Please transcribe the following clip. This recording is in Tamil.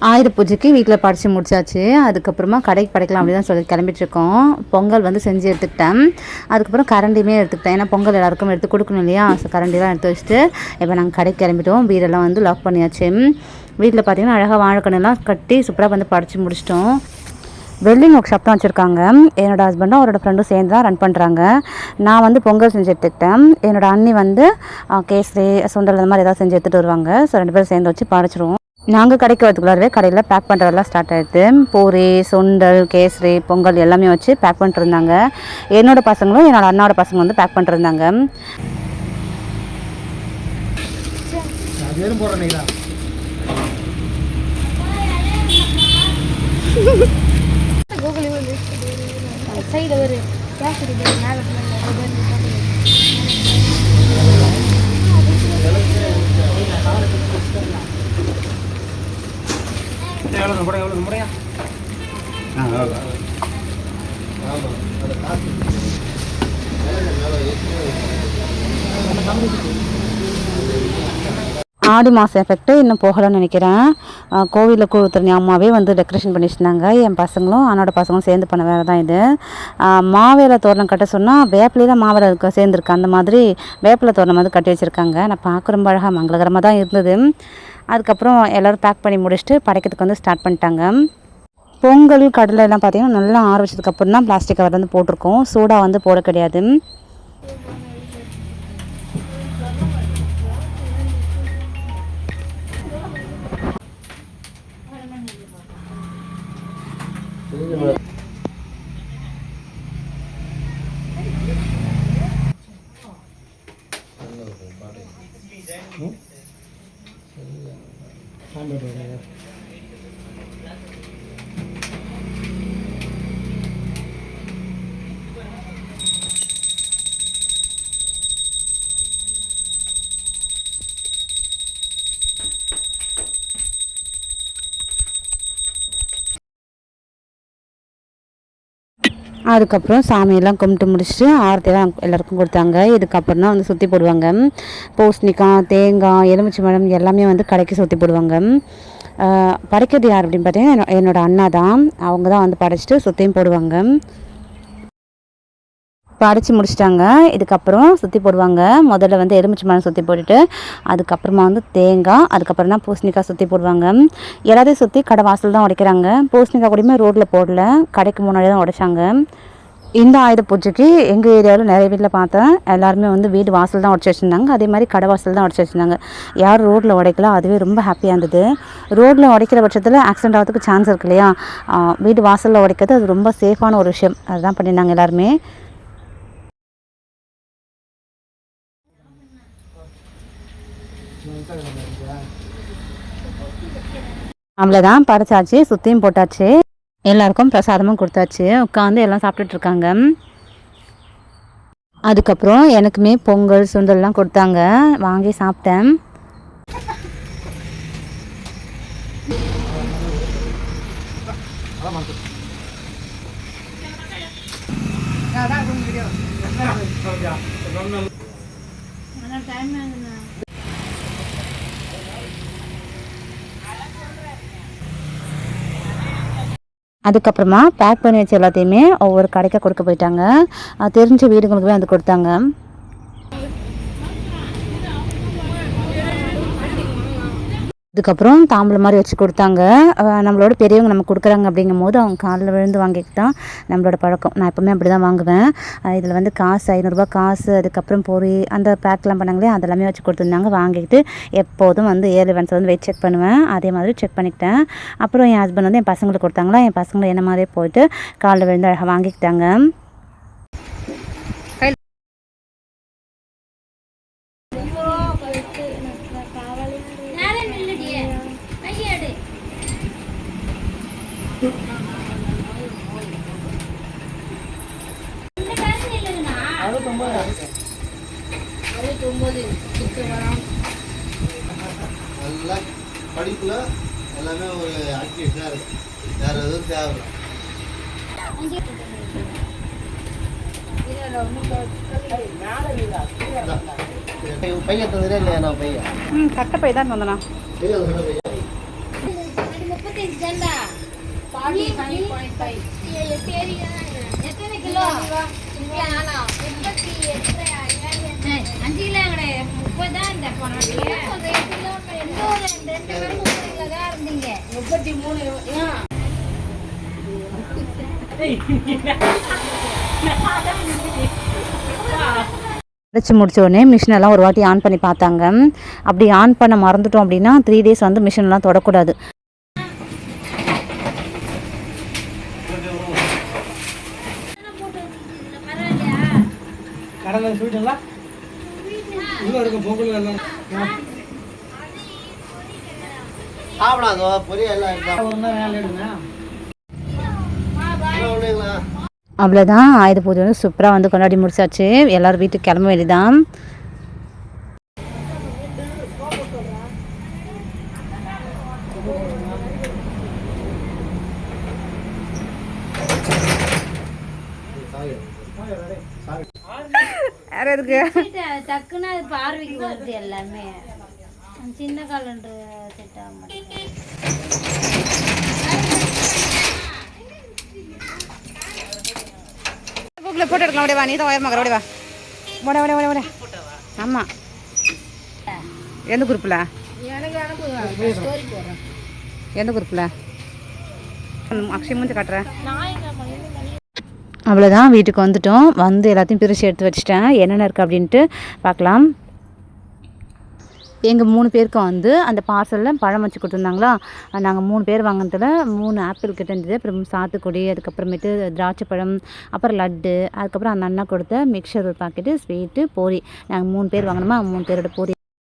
ஆயுத பூஜைக்கு வீட்டில் படைச்சி முடிச்சாச்சு. அதுக்கப்புறமா கடைக்கு படைக்கலாம் அப்படி தான் சொல்லி கிளம்பிட்டுருக்கோம். பொங்கல் வந்து செஞ்சு எடுத்துக்கிட்டேன். அதுக்கப்புறம் கரண்டியுமே எடுத்துக்கிட்டேன். ஏன்னா பொங்கல் எல்லாருக்கும் எடுத்து கொடுக்கணும் இல்லையா. ஸோ கரண்டிலாம் எடுத்து வச்சுட்டு இப்போ நாங்கள் கடைக்கு கிளம்பிட்டோம். வீடெல்லாம் வந்து லாக் பண்ணியாச்சு. வீட்டில் பார்த்திங்கன்னா அழகாக வாழைக்கண்ணெல்லாம் கட்டி சூப்பராக வந்து படைச்சி முடிச்சிட்டோம். வெல்டிங் ஒர்க் ஷாப் தான் வச்சுருக்காங்க. என்னோடய ஹஸ்பண்டும் அவரோட ஃப்ரெண்டும் சேர்ந்து தான் ரன் பண்ணுறாங்க. நான் வந்து பொங்கல் செஞ்சு எடுத்துக்கிட்டேன். என்னோடய அண்ணி வந்து கேசரி சுண்டல் அந்த மாதிரி ஏதாவது செஞ்சு எடுத்துகிட்டு வருவாங்க. ஸோ 2 பேரும் சேர்ந்து வச்சு படைச்சிருவோம். நாங்கள் கடைக்கு வரதுக்குள்ளாரவே கடையில் பேக் பண்ணுறதெல்லாம் ஸ்டார்ட் ஆகிடுது. பூரி, சுண்டல், கேசரி, பொங்கல் எல்லாமே வச்சு பேக் பண்ணிட்டுருந்தாங்க. என்னோடய பசங்களும் என்னோடய அண்ணாவோட பசங்க வந்து பேக் பண்ணிட்டுருந்தாங்க. ஆடி மாதம் எஃபெக்ட்டு இன்னும் போகலான்னு நினைக்கிறேன். கோவிலில் கூழுத்துற அம்மாவே வந்து டெக்கரேஷன் பண்ணி வச்சுருந்தாங்க. என் பசங்களும் அண்ணோட பசங்களும் சேர்ந்து பண்ண வேலை தான் இது. மாவேலை தோரணம் கட்ட சொன்னால் வேப்பிலே தான் மாவேலை சேர்ந்துருக்கு. அந்த மாதிரி வேப்பிலை தோரணம் வந்து கட்டி வச்சுருக்காங்க. நான் பார்க்க ரொம்ப அழகாக மங்களகரமாக தான் இருந்தது. அதுக்கப்புறம் எல்லோரும் பேக் பண்ணி முடிச்சுட்டு படைக்கிறதுக்கு வந்து ஸ்டார்ட் பண்ணிட்டாங்க. பொங்கல் கடலை எல்லாம் பார்த்திங்கன்னா நல்லா ஆற வச்சதுக்கப்புறம் தான் பிளாஸ்டிக் கவர் வந்து போட்டிருக்கோம். சூடாக வந்து போட கிடையாது. அதுக்கப்புறம் சாமியெல்லாம் கும்பிட்டு முடிச்சுட்டு ஆரத்தியெல்லாம் எல்லாருக்கும் கொடுத்தாங்க. இதுக்கப்புறம் தான் வந்து சுற்றி போடுவாங்க. பூசணிக்காய், தேங்காய், எலுமிச்சை பழம் எல்லாமே வந்து கடைக்கு சுற்றி போடுவாங்க. படைக்கிறது யார் அப்படின்னு பார்த்தீங்கன்னா என்னோடய அண்ணா தான். அவங்க தான் வந்து படைச்சிட்டு சுற்றியும் போடுவாங்க. படைச்சி முடிச்சிட்டாங்க. இதுக்கப்புறம் சுற்றி போடுவாங்க. முதல்ல வந்து எலுமிச்சை பழம் சுற்றி போட்டுட்டு அதுக்கப்புறமா வந்து தேங்காய், அதுக்கப்புறம் தான் பூசணிக்காய் சுற்றி போடுவாங்க. எல்லாத்தையும் சுற்றி கடை வாசல் தான் உடைக்கிறாங்க. பூசணிக்காய் கூடயுமே ரோட்டில் போடல, கடைக்கு முன்னாடி தான் உடைச்சாங்க. இந்த ஆயுத பூஜைக்கு எங்கள் ஏரியாவில் நிறைய வீட்டில் பார்த்தேன். எல்லாருமே வந்து வீடு வாசல் தான் உடச்சி வச்சுருந்தாங்க. அதே மாதிரி கடை வாசல் தான் உடச்சி வச்சுருந்தாங்க. யாரும் ரோட்டில் உடைக்கலாம். அதுவே ரொம்ப ஹாப்பியாக இருந்தது. ரோட்டில் உடைக்கிற பட்சத்தில் ஆக்சிடென்ட் ஆகிறதுக்கு சான்ஸ் இருக்கு இல்லையா. வீடு வாசலில் உடைக்கிறது அது ரொம்ப சேஃபான ஒரு விஷயம். அதுதான் பண்ணியிருந்தாங்க எல்லாருமே. அவ்வளோதான், படைச்சாச்சு, சுற்றியும் போட்டாச்சு, எல்லாருக்கும் பிரசாதமும் கொடுத்தாச்சு. உட்காந்து எல்லாம் சாப்பிட்டுட்டு இருக்காங்க. அதுக்கப்புறம் எனக்குமே பொங்கல் சுண்டல்லாம் கொடுத்தாங்க. வாங்கி சாப்பிட்டேன். அதுக்கப்புறமா பேக் பண்ணி வச்ச எல்லாத்தையுமே ஒவ்வொரு கடைக்கு கொடுக்க போயிட்டாங்க. தெரிஞ்ச வீடுகளுக்குமே வந்து கொடுத்தாங்க. இதுக்கப்புறம் தாம்பூலம் மாதிரி வச்சு கொடுத்தாங்க. நம்மளோட பெரியவங்க நம்ம கொடுக்குறாங்க அப்படிங்கும் போது அவங்க காலில் விழுந்து வாங்கிட்டு தான் நம்மளோட பழக்கம். நான் எப்போவுமே அப்படி தான் வாங்குவேன். இதில் வந்து காசு 500 காசு, அதுக்கப்புறம் பொறி அந்த பேக்லாம் பண்ணாங்களே அதெல்லாமே வச்சு கொடுத்துருந்தாங்க. வாங்கிட்டு எப்போதும் வந்து ஏர்லி ஒன்ஸ் வந்து வெயிட் செக் பண்ணுவேன். அதே மாதிரி செக் பண்ணிக்கிட்டேன். அப்புறம் என் ஹஸ்பண்ட் வந்து என் பசங்களுக்கு கொடுத்தாங்களா, என் பசங்களை என்ன மாதிரியே போயிட்டு காலில் விழுந்து அழகாக வாங்கிக்கிட்டாங்க. நல்லா படிப்புல எல்லாமே ஒரு ஆக்டிவிட்டியாக இருக்குது. வேறு எதுவும் தேவை. பையன் தந்துடா இல்லையா? நான் பையன் கட்ட பை தான் வந்தனா. பையன் எத்தனை கிலோ 5 கிலோ கிடையாது 30 தான் இந்த போன இருந்தீங்க 33 அரைச்சி முடிச்ச உடனே மிஷினெல்லாம் ஒரு வாட்டி ஆன் பண்ணி பார்த்தாங்க. அப்படி ஆன் பண்ண மறந்துட்டோம் அப்படின்னா 3 days வந்து மிஷின்லாம் தொடக்கூடாது. கடலில் ஸ்வீட்டுங்களா இன்னும் இருக்கும் பொங்கல் எல்லாம் சாப்பிடாதோ பொரியல் எல்லாம் இருக்கா ஒரு நேரம் வேலை எடுங்க ஒன்றுங்களா அவ்வளோதான், ஆயுத பூஜை வந்து சூப்பராக வந்து கொண்டாடி முடிச்சாச்சு. எல்லோரும் வீட்டுக்கு கிளம்ப வேண்டியதான். வேற இருக்கு டக்குன்னு அது பார்வைக்கு வருது எல்லாமே. சின்ன காலண்டு செட் ஆக மாட்டேங்குது. கூகுளில் போட்டோ எடுக்கலாம். ஓடவா, நீ தான் உயரமாக ஓடவா, ஓட ஓட ஓட ஓட. ஆமாம், எந்த குரூப்பில் எந்த குரூப்பில் அக்ஷய் மூஞ்சி காட்டுறேன். அவ்வளோதான், வீட்டுக்கு வந்துட்டோம். வந்து எல்லாத்தையும் பிரித்து எடுத்து வச்சுட்டேன். என்னென்ன இருக்குது அப்படின்ட்டு பார்க்கலாம். எங்கள் 3 பேருக்கும் வந்து அந்த பார்சலில் பழம் வச்சு கொடுத்துருந்தாங்களா. நாங்கள் 3 பேர் வாங்கினதில் 3 ஆப்பிள் கிட்ட இருந்தது, அப்புறம் சாத்துக்குடி, அதுக்கப்புறமேட்டு திராட்சை பழம், அப்புறம் லட்டு, அதுக்கப்புறம் அந்த அண்ணா கொடுத்த மிக்சர் ஒரு பாக்கெட்டு, ஸ்வீட்டு, பூரி. நாங்கள் 3 பேர் வாங்கினோமா, 3 பேரோட பூரி